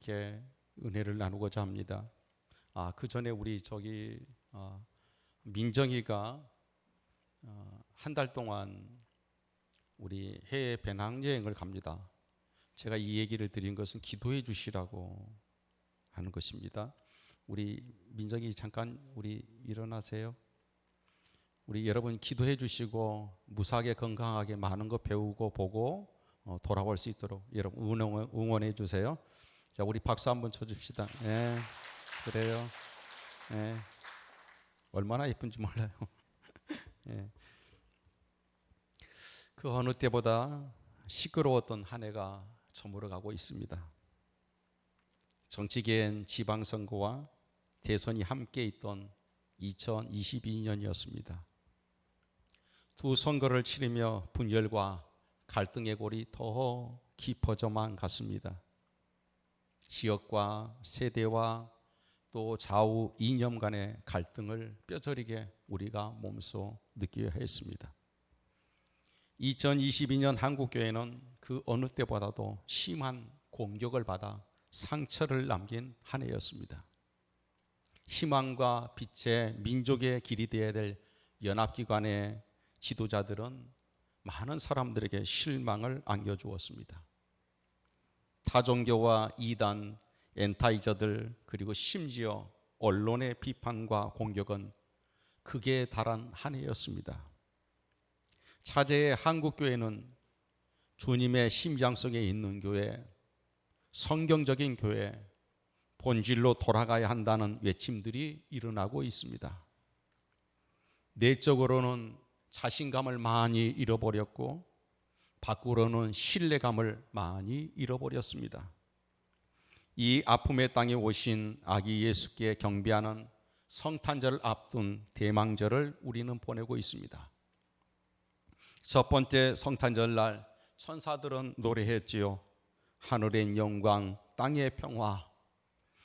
이렇게 은혜를 나누고자 합니다. 그 전에 우리 민정이가 한 달 동안 우리 해외 배낭여행을 갑니다. 제가 이 얘기를 드린 것은 기도해 주시라고 하는 것입니다. 우리 민정이 잠깐 우리 일어나세요. 우리 여러분 기도해 주시고 무사하게 건강하게 많은 거 배우고 보고 돌아올 수 있도록 여러분 응원해 주세요. 자, 우리 박수 한번 쳐줍시다. 네, 그래요. 네, 얼마나 예쁜지 몰라요. 네. 그 어느 때보다 시끄러웠던 한 해가 저물어가고 있습니다. 정치계엔 지방선거와 대선이 함께 있던 2022년이었습니다. 두 선거를 치르며 분열과 갈등의 골이 더 깊어져만 갔습니다. 지역과 세대와 또 좌우 이념 간의 갈등을 뼈저리게 우리가 몸소 느껴야 했습니다. 2022년 한국교회는 그 어느 때보다도 심한 공격을 받아 상처를 남긴 한 해였습니다. 희망과 빛의 민족의 길이 되어야 될 연합기관의 지도자들은 많은 사람들에게 실망을 안겨주었습니다. 타종교와 이단, 엔타이저들 그리고 심지어 언론의 비판과 공격은 극에 달한 한 해였습니다. 차제의 한국교회는 주님의 심장 속에 있는 교회, 성경적인 교회, 본질로 돌아가야 한다는 외침들이 일어나고 있습니다. 내적으로는 자신감을 많이 잃어버렸고 밖으로는 신뢰감을 많이 잃어버렸습니다. 이 아픔의 땅에 오신 아기 예수께 경배하는 성탄절을 앞둔 대망절을 우리는 보내고 있습니다. 첫 번째 성탄절 날 천사들은 노래했지요. 하늘의 영광, 땅의 평화.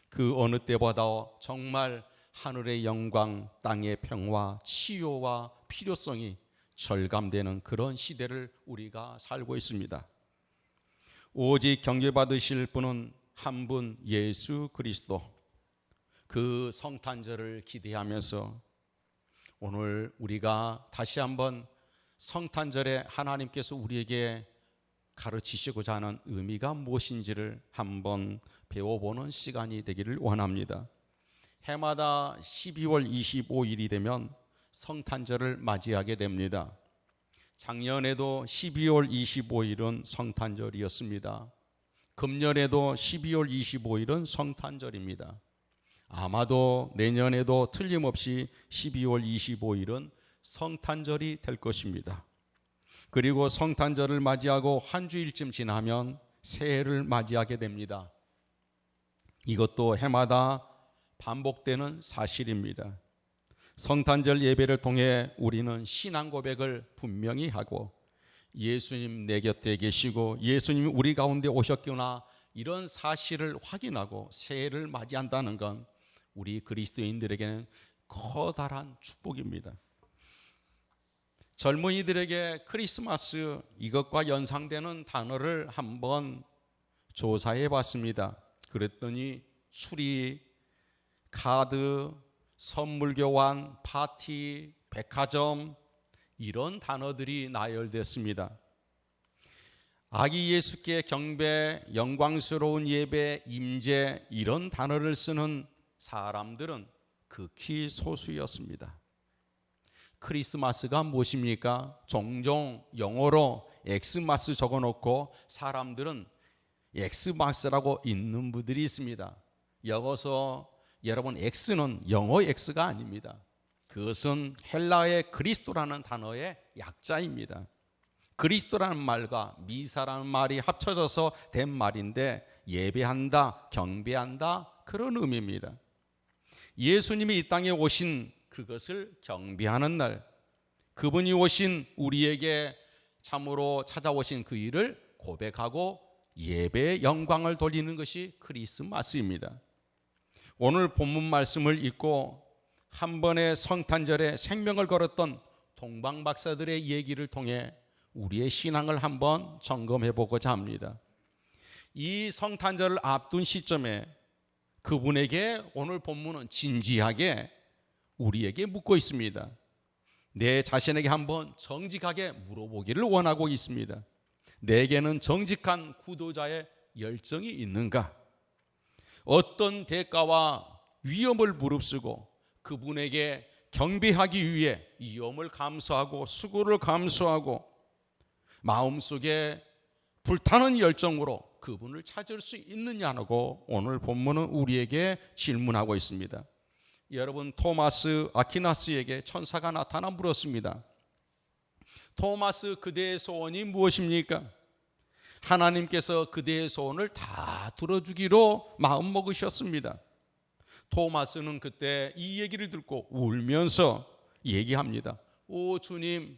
그 어느 때보다 정말 하늘의 영광, 땅의 평화, 치유와 필요성이 절감되는 그런 시대를 우리가 살고 있습니다. 오직 경배받으실 분은 한 분 예수 그리스도. 그 성탄절을 기대하면서 오늘 우리가 다시 한번 성탄절에 하나님께서 우리에게 가르치시고자 하는 의미가 무엇인지를 한번 배워보는 시간이 되기를 원합니다. 해마다 12월 25일이 되면 성탄절을 맞이하게 됩니다. 작년에도 12월 25일은 성탄절이었습니다. 금년에도 12월 25일은 성탄절입니다. 아마도 내년에도 틀림없이 12월 25일은 성탄절이 될 것입니다. 그리고 성탄절을 맞이하고 한 주일쯤 지나면 새해를 맞이하게 됩니다. 이것도 해마다 반복되는 사실입니다. 성탄절 예배를 통해 우리는 신앙 고백을 분명히 하고 예수님 내 곁에 계시고 예수님이 우리 가운데 오셨구나 이런 사실을 확인하고 새해를 맞이한다는 건 우리 그리스도인들에게는 커다란 축복입니다. 젊은이들에게 크리스마스 이것과 연상되는 단어를 한번 조사해 봤습니다. 그랬더니 수리, 카드, 선물 교환, 파티, 백화점 이런 단어들이 나열됐습니다. 아기 예수께 경배, 영광스러운 예배, 임재 이런 단어를 쓰는 사람들은 극히 소수였습니다. 크리스마스가 무엇입니까? 종종 영어로 엑스마스 적어놓고 사람들은 엑스마스라고 읽는 분들이 있습니다. 여기서 여러분 X는 영어 X가 아닙니다. 그것은 헬라의 그리스도라는 단어의 약자입니다. 그리스도라는 말과 미사라는 말이 합쳐져서 된 말인데 예배한다, 경배한다 그런 의미입니다. 예수님이 이 땅에 오신 그것을 경배하는 날, 그분이 오신 우리에게 참으로 찾아오신 그 일을 고백하고 예배의 영광을 돌리는 것이 크리스마스입니다. 오늘 본문 말씀을 읽고 한 번의 성탄절에 생명을 걸었던 동방박사들의 얘기를 통해 우리의 신앙을 한번 점검해 보고자 합니다. 이 성탄절을 앞둔 시점에 그분에게 오늘 본문은 진지하게 우리에게 묻고 있습니다. 내 자신에게 한번 정직하게 물어보기를 원하고 있습니다. 내게는 정직한 구도자의 열정이 있는가? 어떤 대가와 위험을 무릅쓰고 그분에게 경배하기 위해 위험을 감수하고 수고를 감수하고 마음속에 불타는 열정으로 그분을 찾을 수 있느냐고 오늘 본문은 우리에게 질문하고 있습니다. 여러분, 토마스 아퀴나스에게 천사가 나타나 물었습니다. 토마스, 그대의 소원이 무엇입니까? 하나님께서 그대의 소원을 다 들어주기로 마음먹으셨습니다. 토마스는 그때 이 얘기를 듣고 울면서 얘기합니다. 오 주님,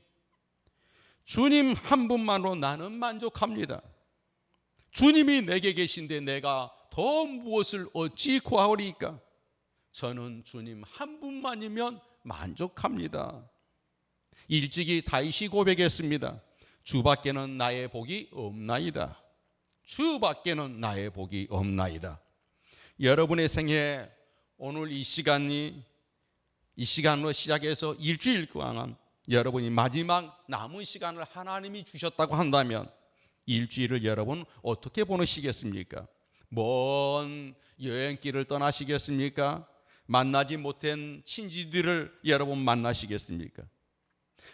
주님 한 분만으로 나는 만족합니다. 주님이 내게 계신데 내가 더 무엇을 어찌 구하오리까? 저는 주님 한 분만이면 만족합니다. 일찍이 다윗이 고백했습니다. 주밖에는 나의 복이 없나이다. 주밖에는 나의 복이 없나이다. 여러분의 생에 오늘 이 시간으로 시작해서 일주일 동안 여러분이 마지막 남은 시간을 하나님이 주셨다고 한다면 일주일을 여러분 어떻게 보내시겠습니까? 먼 여행길을 떠나시겠습니까? 만나지 못한 친지들을 여러분 만나시겠습니까?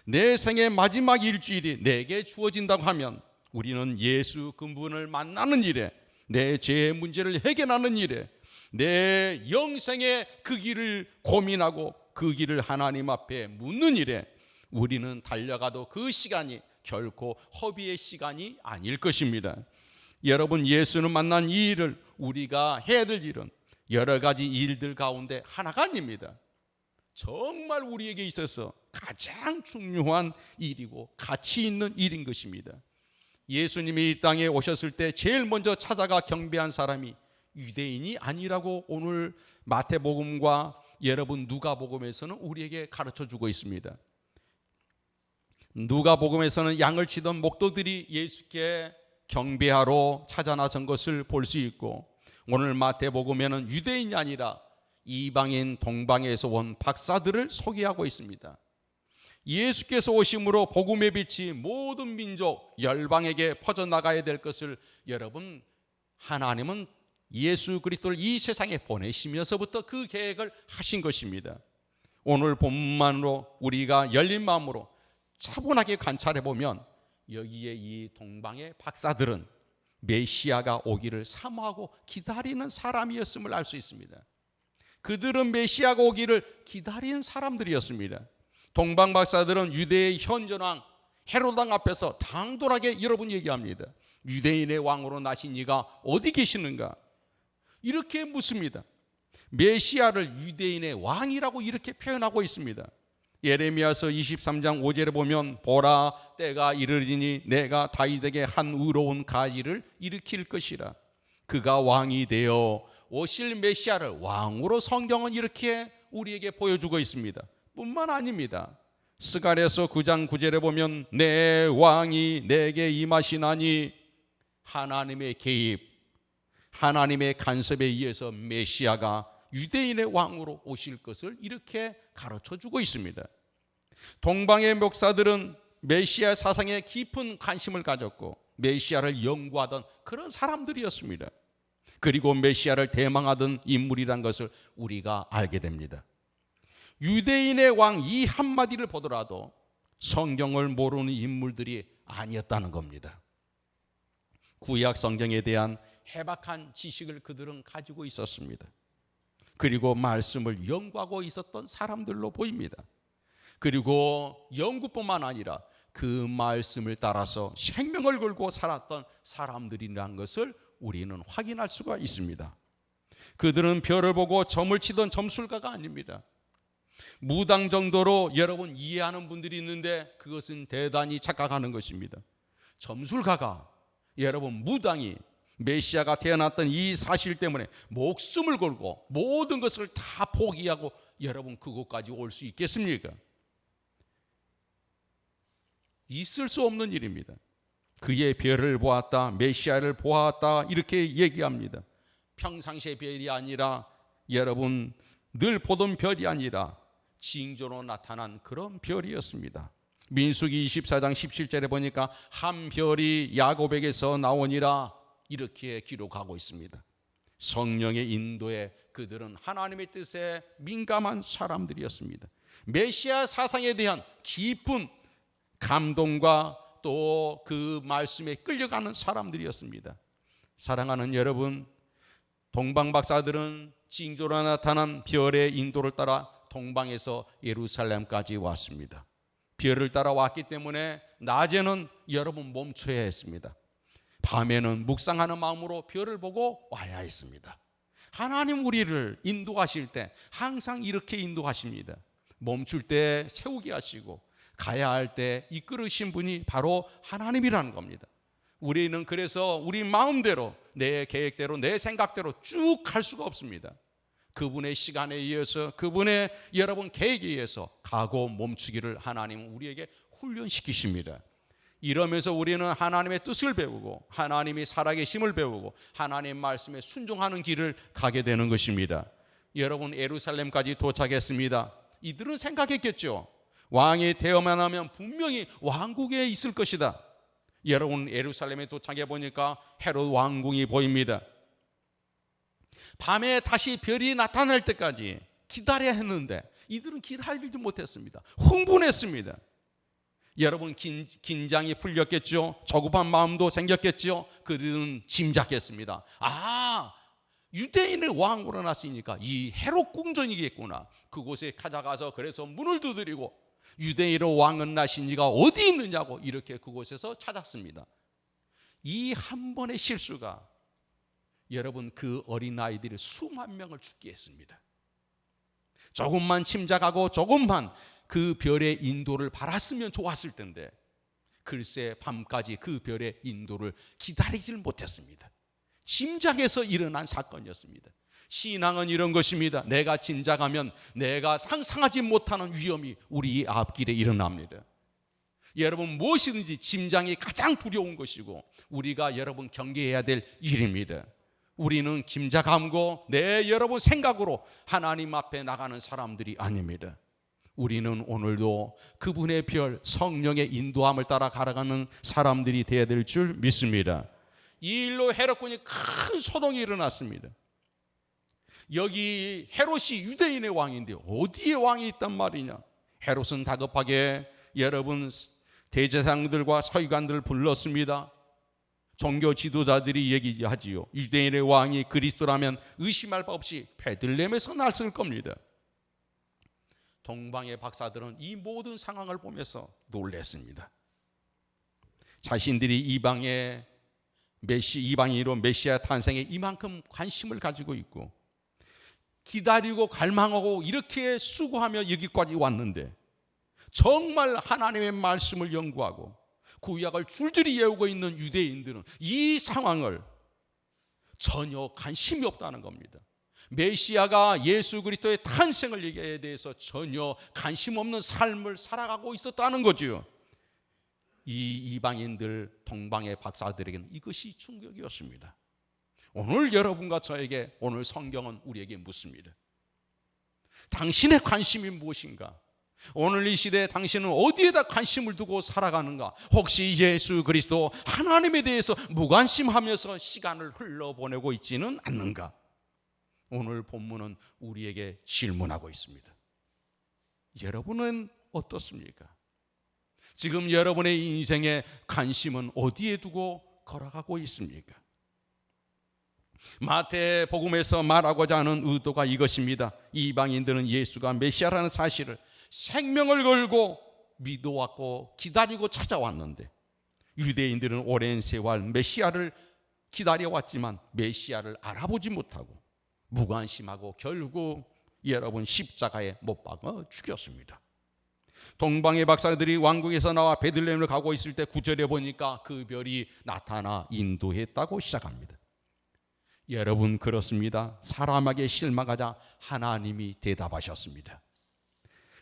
내 생의 마지막 일주일이 내게 주어진다고 하면 우리는 예수 그분을 만나는 일에, 내 죄의 문제를 해결하는 일에, 내 영생의 그 길을 고민하고 그 길을 하나님 앞에 묻는 일에 우리는 달려가도 그 시간이 결코 허비의 시간이 아닐 것입니다. 여러분, 예수를 만난 이 일을 우리가 해야 될 일은 여러 가지 일들 가운데 하나가 아닙니다. 정말 우리에게 있어서 가장 중요한 일이고 가치 있는 일인 것입니다. 예수님이 이 땅에 오셨을 때 제일 먼저 찾아가 경배한 사람이 유대인이 아니라고 오늘 마태복음과 여러분 누가복음에서는 우리에게 가르쳐주고 있습니다. 누가복음에서는 양을 치던 목도들이 예수께 경배하러 찾아 나선 것을 볼 수 있고, 오늘 마태복음에는 유대인이 아니라 이방인 동방에서 온 박사들을 소개하고 있습니다. 예수께서 오심으로 복음의 빛이 모든 민족 열방에게 퍼져나가야 될 것을 여러분, 하나님은 예수 그리스도를 이 세상에 보내시면서부터 그 계획을 하신 것입니다. 오늘 본문만으로 우리가 열린 마음으로 차분하게 관찰해 보면 여기에 이 동방의 박사들은 메시아가 오기를 사모하고 기다리는 사람이었음을 알 수 있습니다. 그들은 메시아가 오기를 기다린 사람들이었습니다. 동방 박사들은 유대의 현전왕 헤롯 왕 앞에서 당돌하게 여러분 얘기합니다. 유대인의 왕으로 나신 이가 어디 계시는가? 이렇게 묻습니다. 메시아를 유대인의 왕이라고 이렇게 표현하고 있습니다. 예레미야서 23장 5절에 보면 보라, 때가 이르리니 내가 다윗에게 한 의로운 가지를 일으킬 것이라. 그가 왕이 되어 오실 메시아를 왕으로 성경은 이렇게 우리에게 보여주고 있습니다. 뿐만 아닙니다. 스가랴서 9장 9절에 보면 내 왕이 내게 임하시나니, 하나님의 개입, 하나님의 간섭에 의해서 메시아가 유대인의 왕으로 오실 것을 이렇게 가르쳐주고 있습니다. 동방의 목사들은 메시아 사상에 깊은 관심을 가졌고 메시아를 연구하던 그런 사람들이었습니다. 그리고 메시아를 대망하던 인물이란 것을 우리가 알게 됩니다. 유대인의 왕 이 한마디를 보더라도 성경을 모르는 인물들이 아니었다는 겁니다. 구약 성경에 대한 해박한 지식을 그들은 가지고 있었습니다. 그리고 말씀을 연구하고 있었던 사람들로 보입니다. 그리고 연구뿐만 아니라 그 말씀을 따라서 생명을 걸고 살았던 사람들이라는 것을 우리는 확인할 수가 있습니다. 그들은 별을 보고 점을 치던 점술가가 아닙니다. 무당 정도로 여러분 이해하는 분들이 있는데 그것은 대단히 착각하는 것입니다. 점술가가, 여러분 무당이 메시아가 태어났던 이 사실 때문에 목숨을 걸고 모든 것을 다 포기하고 여러분 그곳까지 올 수 있겠습니까? 있을 수 없는 일입니다. 그의 별을 보았다, 메시아를 보았다, 이렇게 얘기합니다. 평상시의 별이 아니라 여러분 늘 보던 별이 아니라 징조로 나타난 그런 별이었습니다. 민수기 24장 17절에 보니까 한 별이 야곱에게서 나오니라, 이렇게 기록하고 있습니다. 성령의 인도에 그들은 하나님의 뜻에 민감한 사람들이었습니다. 메시아 사상에 대한 깊은 감동과 또 그 말씀에 끌려가는 사람들이었습니다. 사랑하는 여러분, 동방 박사들은 징조로 나타난 별의 인도를 따라 동방에서 예루살렘까지 왔습니다. 별을 따라 왔기 때문에 낮에는 여러분 멈춰야 했습니다. 밤에는 묵상하는 마음으로 별을 보고 와야 했습니다. 하나님 우리를 인도하실 때 항상 이렇게 인도하십니다. 멈출 때 세우게 하시고 가야 할 때 이끌으신 분이 바로 하나님이라는 겁니다. 우리는 그래서 우리 마음대로, 내 계획대로, 내 생각대로 쭉 갈 수가 없습니다. 그분의 시간에 의해서, 그분의 여러분 계획에 의해서 가고 멈추기를 하나님은 우리에게 훈련시키십니다. 이러면서 우리는 하나님의 뜻을 배우고 하나님이 살아계심을 배우고 하나님 말씀에 순종하는 길을 가게 되는 것입니다. 여러분, 예루살렘까지 도착했습니다. 이들은 생각했겠죠. 왕이 되어만 하면 분명히 왕국에 있을 것이다. 여러분, 예루살렘에 도착해 보니까 헤롯 왕궁이 보입니다. 밤에 다시 별이 나타날 때까지 기다려야 했는데 이들은 기다리지 못했습니다. 흥분했습니다. 여러분, 긴장이 풀렸겠죠. 조급한 마음도 생겼겠죠. 그들은 짐작했습니다. 유대인의 왕으로 났으니까 이 헤롯 궁전이겠구나. 그곳에 찾아가서 그래서 문을 두드리고 유대인의 왕은 나신 이가 어디 있느냐고 이렇게 그곳에서 찾았습니다. 이 한 번의 실수가 여러분 그 어린아이들이 수만 명을 죽게 했습니다. 조금만 침착하고 조금만 그 별의 인도를 바랐으면 좋았을 텐데 글쎄 밤까지 그 별의 인도를 기다리질 못했습니다. 짐작해서 일어난 사건이었습니다. 신앙은 이런 것입니다. 내가 짐작하면 내가 상상하지 못하는 위험이 우리 앞길에 일어납니다. 여러분, 무엇이든지 짐작이 가장 두려운 것이고 우리가 여러분 경계해야 될 일입니다. 우리는 짐작함고 내 여러분 생각으로 하나님 앞에 나가는 사람들이 아닙니다. 우리는 오늘도 그분의 별 성령의 인도함을 따라 걸어가는 사람들이 되어야 될 줄 믿습니다. 이 일로 헤롯군이 큰 소동이 일어났습니다. 여기 헤롯이 유대인의 왕인데 어디에 왕이 있단 말이냐. 헤롯은 다급하게 여러분 대제사장들과 서기관들을 불렀습니다. 종교 지도자들이 얘기하지요. 유대인의 왕이 그리스도라면 의심할 바 없이 베들레헴에서 났을 겁니다. 동방의 박사들은 이 모든 상황을 보면서 놀랐습니다. 자신들이 이방인으로 메시아 탄생에 이만큼 관심을 가지고 있고 기다리고 갈망하고 이렇게 수고하며 여기까지 왔는데 정말 하나님의 말씀을 연구하고 구약을 줄줄이 외우고 있는 유대인들은 이 상황을 전혀 관심이 없다는 겁니다. 메시아가 예수 그리스도의 탄생을 얘기에 대해서 전혀 관심 없는 삶을 살아가고 있었다는 거죠. 이 이방인들 동방의 박사들에게는 이것이 충격이었습니다. 오늘 여러분과 저에게 오늘 성경은 우리에게 묻습니다. 당신의 관심이 무엇인가? 오늘 이 시대에 당신은 어디에다 관심을 두고 살아가는가? 혹시 예수 그리스도 하나님에 대해서 무관심하면서 시간을 흘러보내고 있지는 않는가? 오늘 본문은 우리에게 질문하고 있습니다. 여러분은 어떻습니까? 지금 여러분의 인생의 관심은 어디에 두고 걸어가고 있습니까? 마태복음에서 말하고자 하는 의도가 이것입니다. 이방인들은 예수가 메시아라는 사실을 생명을 걸고 믿어왔고 기다리고 찾아왔는데 유대인들은 오랜 세월 메시아를 기다려왔지만 메시아를 알아보지 못하고 무관심하고 결국 여러분 십자가에 못 박아 죽였습니다. 동방의 박사들이 왕궁에서 나와 베들레헴을 가고 있을 때 9절에 보니까 그 별이 나타나 인도했다고 시작합니다. 여러분 그렇습니다. 사람에게 실망하자 하나님이 대답하셨습니다.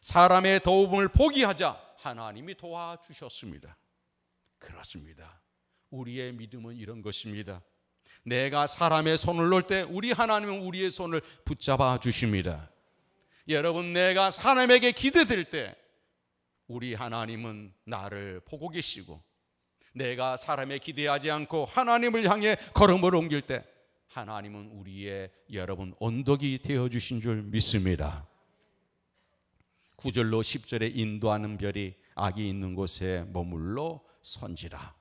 사람의 도움을 포기하자 하나님이 도와주셨습니다. 그렇습니다. 우리의 믿음은 이런 것입니다. 내가 사람의 손을 놓을 때 우리 하나님은 우리의 손을 붙잡아 주십니다. 여러분, 내가 사람에게 기대될 때 우리 하나님은 나를 보고 계시고, 내가 사람에 기대하지 않고 하나님을 향해 걸음을 옮길 때 하나님은 우리의 여러분 언덕이 되어주신 줄 믿습니다. 9절로 10절에 인도하는 별이 악이 있는 곳에 머물러 선지라.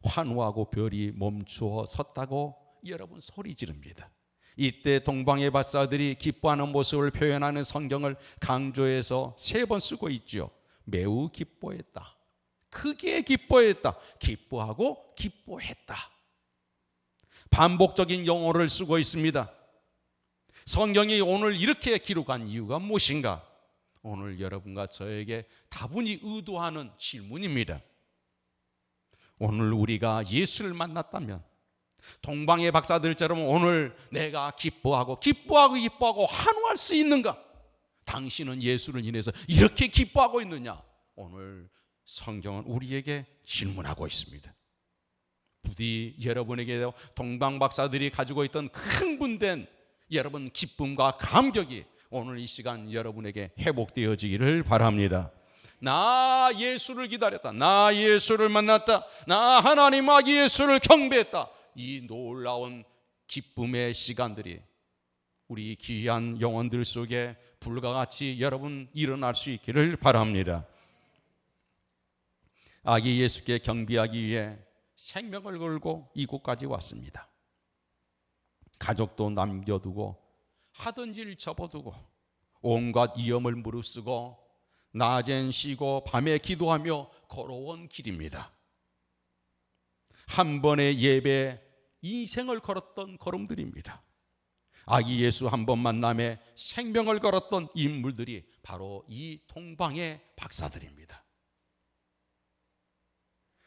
환호하고 별이 멈추어 섰다고 여러분 소리 지릅니다. 이때 동방의 박사들이 기뻐하는 모습을 표현하는 성경을 강조해서 3번 쓰고 있죠. 매우 기뻐했다, 크게 기뻐했다, 기뻐하고 기뻐했다. 반복적인 용어를 쓰고 있습니다. 성경이 오늘 이렇게 기록한 이유가 무엇인가? 오늘 여러분과 저에게 다분히 의도하는 질문입니다. 오늘 우리가 예수를 만났다면 동방의 박사들처럼 오늘 내가 기뻐하고 환호할 수 있는가? 당신은 예수를 인해서 이렇게 기뻐하고 있느냐? 오늘 성경은 우리에게 질문하고 있습니다. 부디 여러분에게 동방 박사들이 가지고 있던 흥분된 여러분 기쁨과 감격이 오늘 이 시간 여러분에게 회복되어지기를 바랍니다. 나 예수를 기다렸다, 나 예수를 만났다, 나 하나님 아기 예수를 경배했다. 이 놀라운 기쁨의 시간들이 우리 귀한 영혼들 속에 불과 같이 여러분 일어날 수 있기를 바랍니다. 아기 예수께 경배하기 위해 생명을 걸고 이곳까지 왔습니다. 가족도 남겨두고 하던 일 접어두고 온갖 위험을 무릅쓰고 낮엔 쉬고 밤에 기도하며 걸어온 길입니다. 한 번의 예배 인생을 걸었던 걸음들입니다. 아기 예수 한 번 만남에 생명을 걸었던 인물들이 바로 이 동방의 박사들입니다.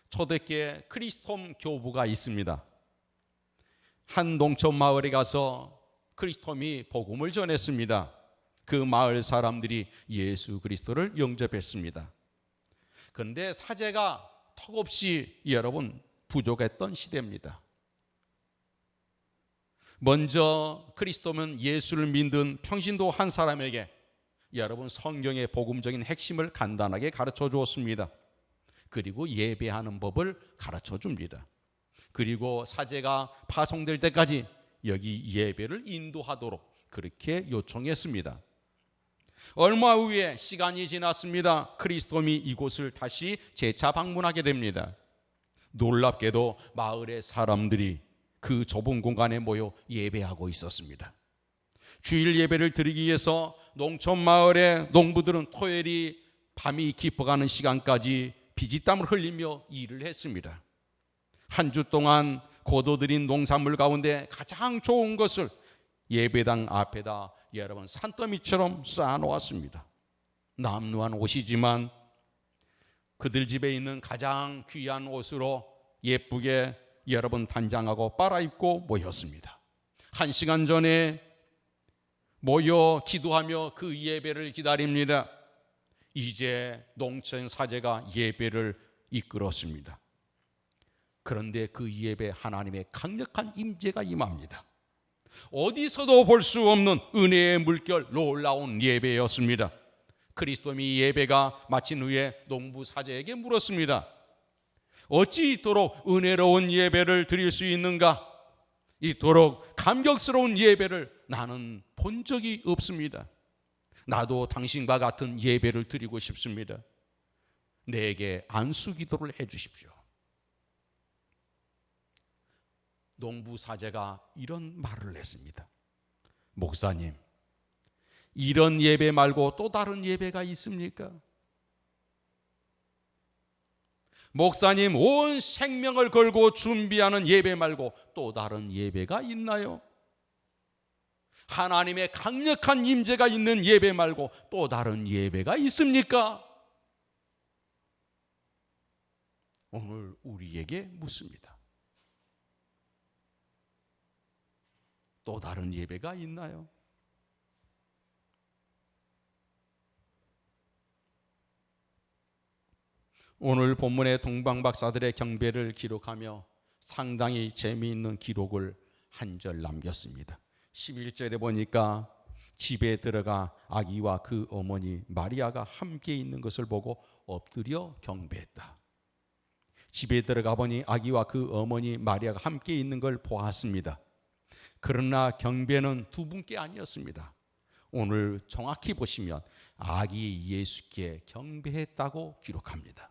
초대교회 크리스톰 교부가 있습니다. 한 농촌 마을에 가서 크리스톰이 복음을 전했습니다. 그 마을 사람들이 예수 그리스도를 영접했습니다. 그런데 사제가 턱없이 여러분 부족했던 시대입니다. 먼저 크리스톰은 예수를 믿는 평신도 한 사람에게 여러분 성경의 복음적인 핵심을 간단하게 가르쳐 주었습니다. 그리고 예배하는 법을 가르쳐 줍니다. 그리고 사제가 파송될 때까지 여기 예배를 인도하도록 그렇게 요청했습니다. 얼마 후에 시간이 지났습니다. 크리스톰이 이곳을 다시 재차 방문하게 됩니다. 놀랍게도 마을의 사람들이 그 좁은 공간에 모여 예배하고 있었습니다. 주일 예배를 드리기 위해서 농촌 마을의 농부들은 토요일이 밤이 깊어가는 시간까지 피지땀을 흘리며 일을 했습니다. 한 주 동안 거둬들인 농산물 가운데 가장 좋은 것을 예배당 앞에다 여러분 산더미처럼 쌓아놓았습니다. 남루한 옷이지만 그들 집에 있는 가장 귀한 옷으로 예쁘게 여러분 단장하고 빨아입고 모였습니다. 1시간 전에 모여 기도하며 그 예배를 기다립니다. 이제 농촌 사제가 예배를 이끌었습니다. 그런데 그 예배 하나님의 강력한 임재가 임합니다. 어디서도 볼 수 없는 은혜의 물결 놀라운 예배였습니다. 크리스톰이 예배가 마친 후에 농부 사제에게 물었습니다. 어찌 이토록 은혜로운 예배를 드릴 수 있는가? 이토록 감격스러운 예배를 나는 본 적이 없습니다. 나도 당신과 같은 예배를 드리고 싶습니다. 내게 안수 기도를 해 주십시오. 농부 사제가 이런 말을 했습니다. 목사님, 이런 예배 말고 또 다른 예배가 있습니까? 목사님, 온 생명을 걸고 준비하는 예배 말고 또 다른 예배가 있나요? 하나님의 강력한 임재가 있는 예배 말고 또 다른 예배가 있습니까? 오늘 우리에게 묻습니다. 또 다른 예배가 있나요? 오늘 본문의 동방박사들의 경배를 기록하며 상당히 재미있는 기록을 한 절 남겼습니다. 11절에 보니까 집에 들어가 아기와 그 어머니 마리아가 함께 있는 것을 보고 엎드려 경배했다. 집에 들어가 보니 아기와 그 어머니 마리아가 함께 있는 걸 보았습니다. 그러나 경배는 두 분께 아니었습니다. 오늘 정확히 보시면 아기 예수께 경배했다고 기록합니다.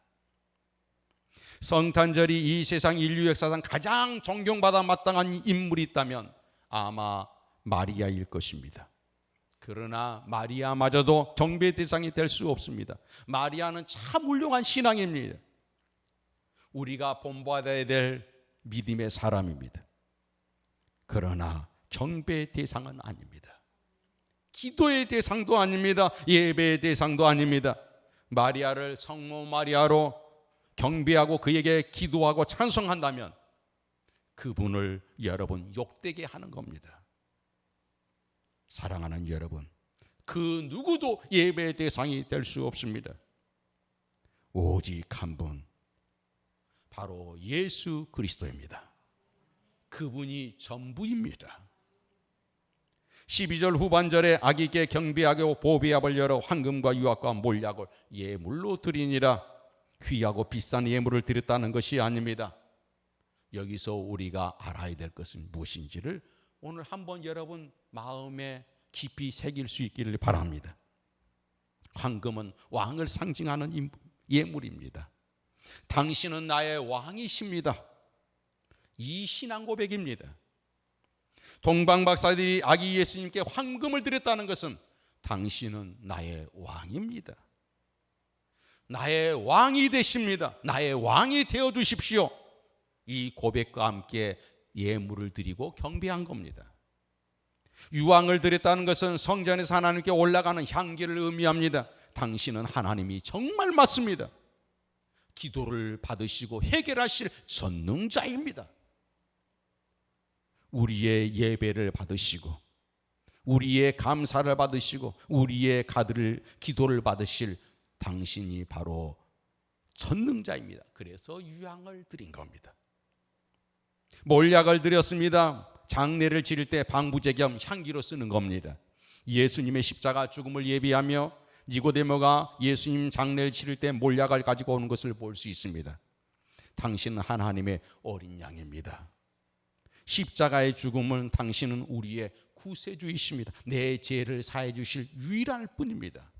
성탄절이 이 세상 인류 역사상 가장 존경받아 마땅한 인물이 있다면 아마 마리아일 것입니다. 그러나 마리아마저도 경배 대상이 될 수 없습니다. 마리아는 참 훌륭한 신앙입니다. 우리가 본받아야 될 믿음의 사람입니다. 그러나 경배의 대상은 아닙니다. 기도의 대상도 아닙니다. 예배의 대상도 아닙니다. 마리아를 성모 마리아로 경배하고 그에게 기도하고 찬송한다면 그분을 여러분 욕되게 하는 겁니다. 사랑하는 여러분, 그 누구도 예배의 대상이 될 수 없습니다. 오직 한 분, 바로 예수 그리스도입니다. 그분이 전부입니다. 12절 후반절에 아기께 경배하고 보배압을 열어 황금과 유압과 몰약을 예물로 드리니라. 귀하고 비싼 예물을 드렸다는 것이 아닙니다. 여기서 우리가 알아야 될 것은 무엇인지를 오늘 한번 여러분 마음에 깊이 새길 수 있기를 바랍니다. 황금은 왕을 상징하는 예물입니다. 당신은 나의 왕이십니다. 이 신앙 고백입니다. 동방박사들이 아기 예수님께 황금을 드렸다는 것은 당신은 나의 왕입니다. 나의 왕이 되십니다. 나의 왕이 되어주십시오. 이 고백과 함께 예물을 드리고 경배한 겁니다. 유황을 드렸다는 것은 성전에서 하나님께 올라가는 향기를 의미합니다. 당신은 하나님이 정말 맞습니다. 기도를 받으시고 해결하실 전능자입니다. 우리의 예배를 받으시고 우리의 감사를 받으시고 우리의 기도를 받으실 당신이 바로 전능자입니다. 그래서 유향을 드린 겁니다. 몰약을 드렸습니다. 장례를 지를 때 방부제 겸 향기로 쓰는 겁니다. 예수님의 십자가 죽음을 예비하며 니고데모가 예수님 장례를 치를 때 몰약을 가지고 오는 것을 볼 수 있습니다. 당신은 하나님의 어린 양입니다. 십자가의 죽음은 당신은 우리의 구세주이십니다. 내 죄를 사해 주실 유일한 분입니다.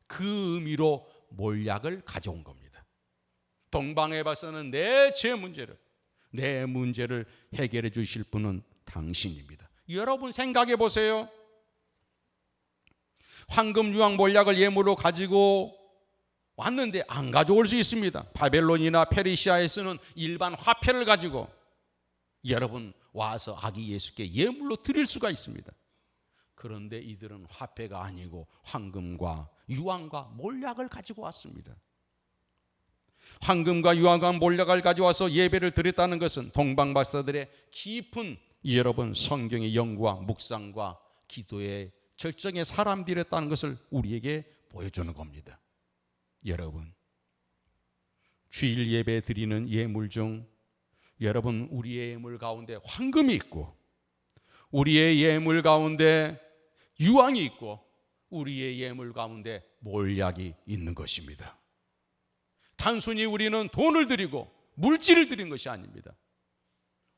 그 의미로 몰약을 가져온 겁니다. 동방에 봐서는 내 문제를 해결해 주실 분은 당신입니다. 여러분 생각해 보세요. 황금 유황 몰약을 예물로 가지고 왔는데 안 가져올 수 있습니다. 바벨론이나 페르시아에서는 일반 화폐를 가지고 여러분 와서 아기 예수께 예물로 드릴 수가 있습니다. 그런데 이들은 화폐가 아니고 황금과 유황과 몰약을 가지고 왔습니다. 황금과 유황과 몰약을 가져와서 예배를 드렸다는 것은 동방박사들의 깊은 여러분 성경의 연구와 묵상과 기도의 절정의 사람들이었다는 것을 우리에게 보여주는 겁니다. 여러분, 주일 예배 드리는 예물 중 여러분 우리의 예물 가운데 황금이 있고 우리의 예물 가운데 유황이 있고 우리의 예물 가운데 몰약이 있는 것입니다. 단순히 우리는 돈을 드리고 물질을 드린 것이 아닙니다.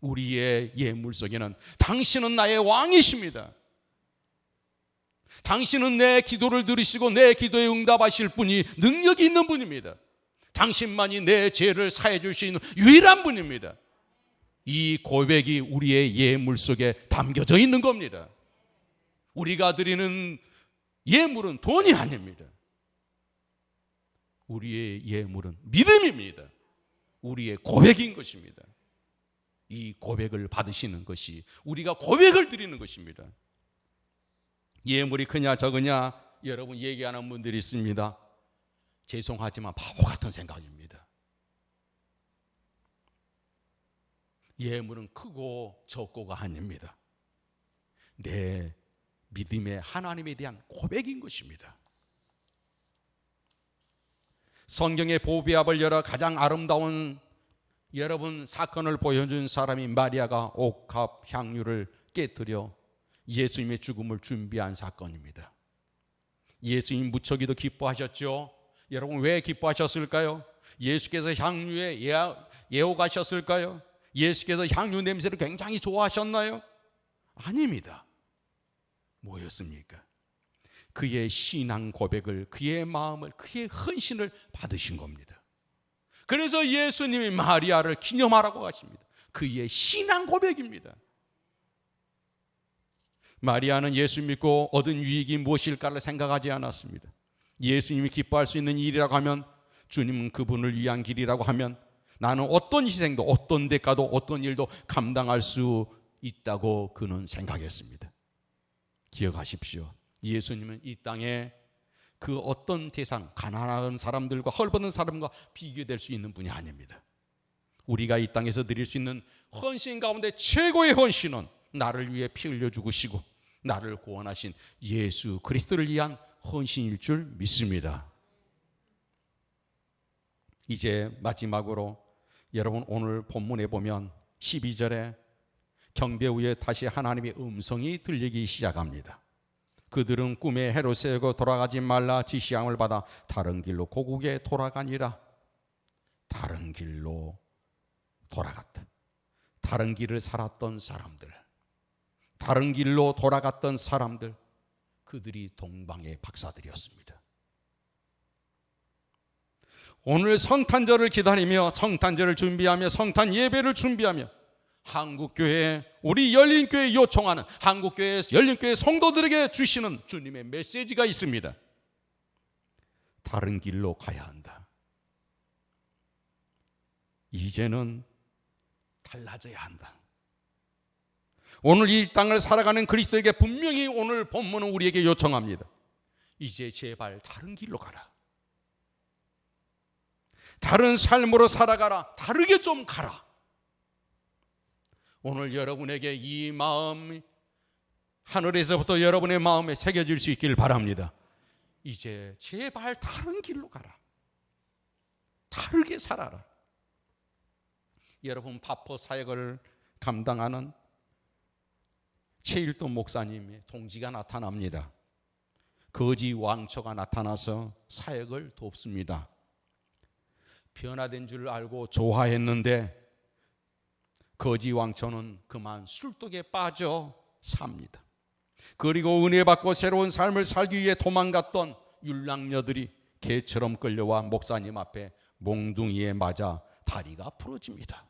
우리의 예물 속에는 당신은 나의 왕이십니다. 당신은 내 기도를 들으시고 내 기도에 응답하실 분이 능력이 있는 분입니다. 당신만이 내 죄를 사해 줄 수 있는 유일한 분입니다. 이 고백이 우리의 예물 속에 담겨져 있는 겁니다. 우리가 드리는 예물은 돈이 아닙니다. 우리의 예물은 믿음입니다. 우리의 고백인 것입니다. 이 고백을 받으시는 것이 우리가 고백을 드리는 것입니다. 예물이 크냐 적으냐 여러분 얘기하는 분들이 있습니다. 죄송하지만 바보 같은 생각입니다. 예물은 크고 적고가 아닙니다. 내 믿음의 하나님에 대한 고백인 것입니다. 성경의 보배압을 열어 가장 아름다운 여러분 사건을 보여준 사람이 마리아가 옥합 향유를 깨뜨려 예수님의 죽음을 준비한 사건입니다. 예수님 무척이도 기뻐하셨죠. 여러분 왜 기뻐하셨을까요? 예수께서 향유에 예옥하셨을까요? 예수께서 향유 냄새를 굉장히 좋아하셨나요? 아닙니다. 뭐였습니까? 그의 신앙 고백을, 그의 마음을, 그의 헌신을 받으신 겁니다. 그래서 예수님이 마리아를 기념하라고 하십니다. 그의 신앙 고백입니다. 마리아는 예수 믿고 얻은 유익이 무엇일까를 생각하지 않았습니다. 예수님이 기뻐할 수 있는 일이라고 하면, 주님은 그분을 위한 길이라고 하면 나는 어떤 희생도 어떤 대가도 어떤 일도 감당할 수 있다고 그는 생각했습니다. 기억하십시오. 예수님은 이 땅에 그 어떤 대상, 가난한 사람들과 헐벗은 사람과 비교될 수 있는 분이 아닙니다. 우리가 이 땅에서 드릴 수 있는 헌신 가운데 최고의 헌신은 나를 위해 피 흘려 죽으시고 나를 구원하신 예수 그리스도를 위한 헌신일 줄 믿습니다. 이제 마지막으로 여러분 오늘 본문에 보면 12절에 경배 후에 다시 하나님의 음성이 들리기 시작합니다. 그들은 꿈에 해로 세우고 돌아가지 말라 지시함을 받아 다른 길로 고국에 돌아가니라. 다른 길로 돌아갔다. 다른 길을 살았던 사람들, 다른 길로 돌아갔던 사람들, 그들이 동방의 박사들이었습니다. 오늘 성탄절을 기다리며 성탄절을 준비하며 성탄 예배를 준비하며 한국교회, 우리 열린교회 요청하는 한국교회 열린교회 성도들에게 주시는 주님의 메시지가 있습니다. 다른 길로 가야 한다. 이제는 달라져야 한다. 오늘 이 땅을 살아가는 그리스도에게 분명히 오늘 본문은 우리에게 요청합니다. 이제 제발 다른 길로 가라. 다른 삶으로 살아가라. 다르게 좀 가라. 오늘 여러분에게 이 마음이 하늘에서부터 여러분의 마음에 새겨질 수 있길 바랍니다. 이제 제발 다른 길로 가라. 다르게 살아라. 여러분 파포 사역을 감당하는 최일돈 목사님의 동지가 나타납니다. 거지 왕초가 나타나서 사역을 돕습니다. 변화된 줄 알고 좋아했는데 거지 왕초는 그만 술독에 빠져 삽니다. 그리고 은혜 받고 새로운 삶을 살기 위해 도망갔던 율랑녀들이 개처럼 끌려와 목사님 앞에 몽둥이에 맞아 다리가 부러집니다.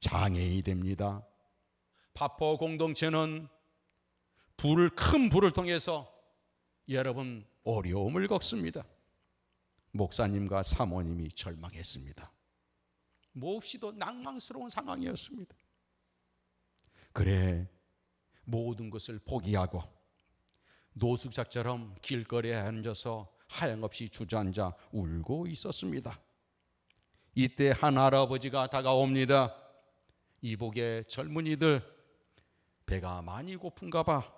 장애인이 됩니다. 파포 공동체는 큰 불을 통해서 여러분 어려움을 겪습니다. 목사님과 사모님이 절망했습니다. 몹시도 낭망스러운 상황이었습니다. 그래 모든 것을 포기하고 노숙자처럼 길거리에 앉아서 하염없이 주저앉아 울고 있었습니다. 이때 한 할아버지가 다가옵니다. 이복의 젊은이들 배가 많이 고픈가 봐.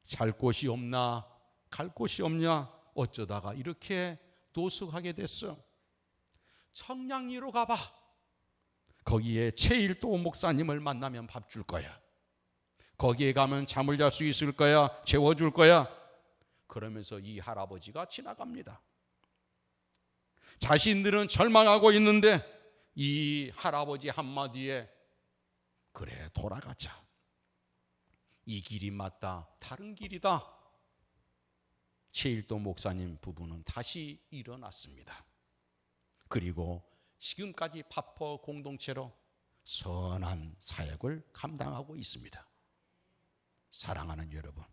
잘 곳이 없나? 갈 곳이 없냐? 어쩌다가 이렇게 노숙하게 됐어. 청량리로 가봐. 거기에 최일도 목사님을 만나면 밥 줄 거야. 거기에 가면 잠을 잘 수 있을 거야. 재워줄 거야. 그러면서 이 할아버지가 지나갑니다. 자신들은 절망하고 있는데 이 할아버지 한마디에 그래 돌아가자. 이 길이 맞다. 다른 길이다. 최일도 목사님 부부는 다시 일어났습니다. 그리고 지금까지 파포 공동체로 선한 사역을 감당하고 있습니다. 사랑하는 여러분,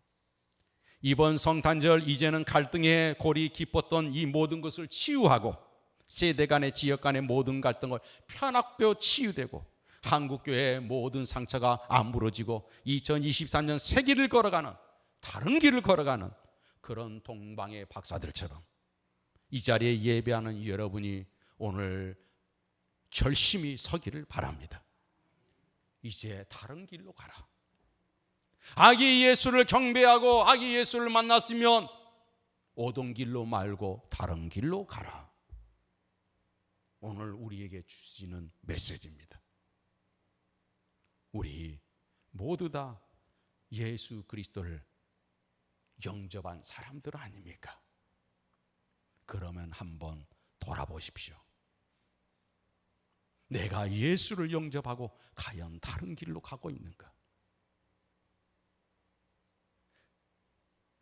이번 성탄절 이제는 갈등의 골이 깊었던 이 모든 것을 치유하고 세대 간의 지역 간의 모든 갈등을 편악되어 치유되고 한국교회의 모든 상처가 아물어지고 2023년 새 길을 걸어가는 다른 길을 걸어가는 그런 동방의 박사들처럼 이 자리에 예배하는 여러분이 오늘 결심히 서기를 바랍니다. 이제 다른 길로 가라. 아기 예수를 경배하고 아기 예수를 만났으면 오던 길로 말고 다른 길로 가라. 오늘 우리에게 주시는 메시지입니다. 우리 모두 다 예수 그리스도를 영접한 사람들 아닙니까? 그러면 한번 돌아보십시오. 내가 예수를 영접하고 과연 다른 길로 가고 있는가?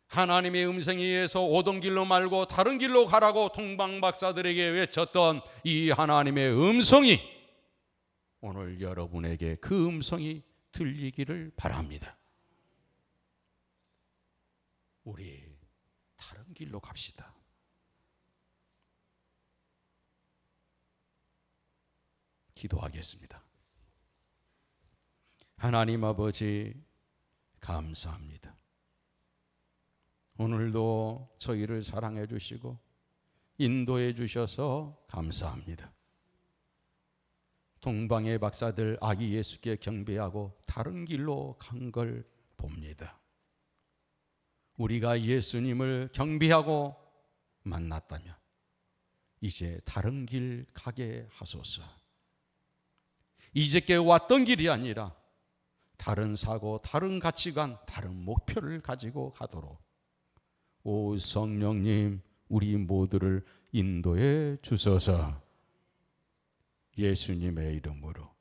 하나님의 음성에 의해서 오던 길로 말고 다른 길로 가라고 동방박사들에게 외쳤던 이 하나님의 음성이 오늘 여러분에게 그 음성이 들리기를 바랍니다. 우리 다른 길로 갑시다. 기도하겠습니다. 하나님 아버지, 감사합니다. 오늘도 저희를 사랑해 주시고 인도해 주셔서 감사합니다. 동방의 박사들 아기 예수께 경배하고 다른 길로 간 걸 봅니다. 우리가 예수님을 경배하고 만났다면 이제 다른 길 가게 하소서. 이제께 왔던 길이 아니라 다른 사고, 다른 가치관, 다른 목표를 가지고 가도록 오 성령님, 우리 모두를 인도해 주소서. 예수님의 이름으로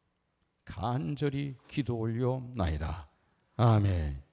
간절히 기도 올려나이다. 아멘.